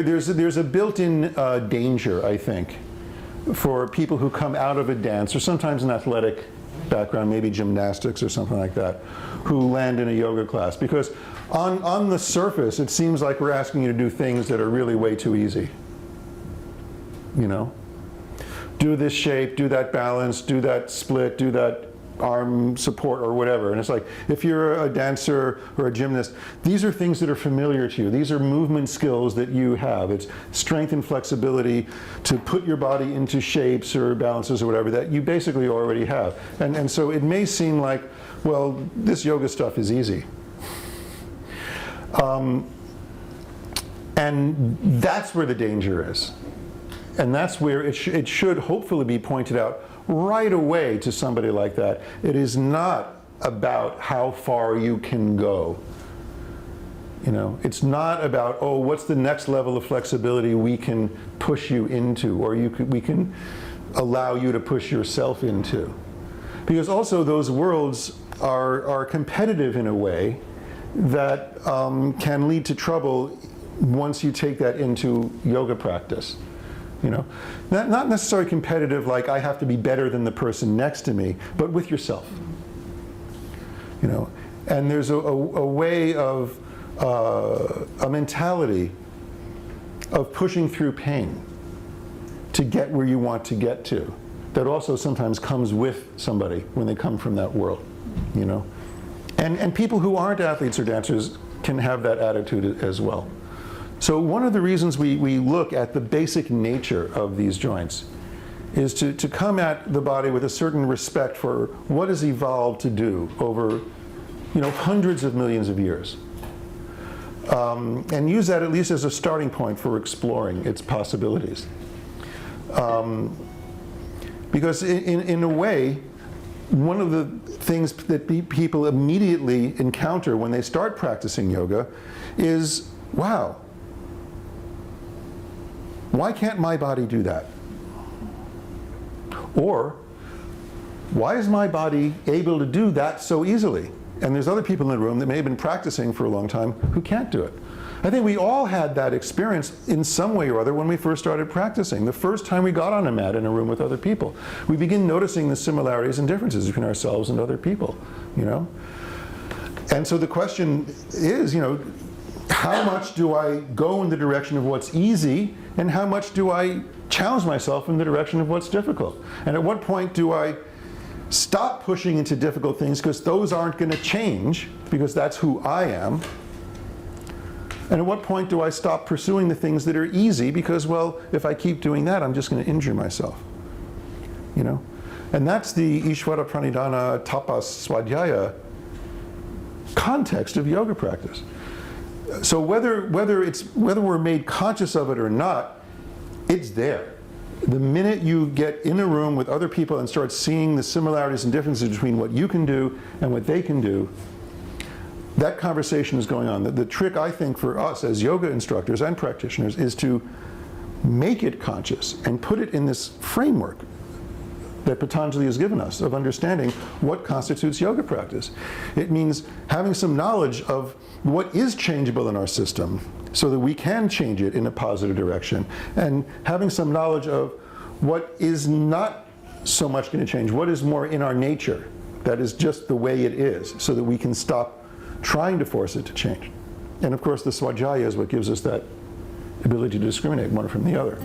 there's a built-in danger, I think, for people who come out of a dance, or sometimes an athletic background, maybe gymnastics or something like that, who land in a yoga class. Because on the surface, it seems like we're asking you to do things that are really way too easy. You know? Do this shape, do that balance, do that split, do that arm support or whatever. And it's like, if you're a dancer or a gymnast, these are things that are familiar to you. These are movement skills that you have. It's strength and flexibility to put your body into shapes or balances or whatever that you basically already have. And so it may seem like, well, this yoga stuff is easy. And that's where the danger is. And that's where it should hopefully be pointed out right away to somebody like that. It is not about how far you can go. You know, it's not about, oh, what's the next level of flexibility we can push you into, or we can allow you to push yourself into. Because also those worlds are competitive in a way that can lead to trouble once you take that into yoga practice. You know, not necessarily competitive like I have to be better than the person next to me, but with yourself. You know, and there's a way of, a mentality of pushing through pain to get where you want to get to, that also sometimes comes with somebody when they come from that world, you know. And people who aren't athletes or dancers can have that attitude as well. So one of the reasons we look at the basic nature of these joints is to come at the body with a certain respect for what has evolved to do over, you know, hundreds of millions of years. And use that at least as a starting point for exploring its possibilities. Because in a way, one of the things that people immediately encounter when they start practicing yoga is, wow, why can't my body do that? Or, why is my body able to do that so easily? And there's other people in the room that may have been practicing for a long time who can't do it. I think we all had that experience in some way or other when we first started practicing. The first time we got on a mat in a room with other people, we begin noticing the similarities and differences between ourselves and other people, you know? And so the question is, you know, how much do I go in the direction of what's easy, and how much do I challenge myself in the direction of what's difficult? And at what point do I stop pushing into difficult things because those aren't going to change, because that's who I am? And at what point do I stop pursuing the things that are easy because, well, if I keep doing that, I'm just going to injure myself, you know? And that's the Ishvara Pranidhana Tapas Swadhyaya context of yoga practice. So whether we're made conscious of it or not, it's there. The minute you get in a room with other people and start seeing the similarities and differences between what you can do and what they can do, that conversation is going on. The trick, I think, for us as yoga instructors and practitioners is to make it conscious and put it in this framework that Patanjali has given us of understanding what constitutes yoga practice. It means having some knowledge of what is changeable in our system so that we can change it in a positive direction, and having some knowledge of what is not so much going to change, what is more in our nature, that is just the way it is, so that we can stop trying to force it to change. And of course the Swadhyaya is what gives us that ability to discriminate one from the other.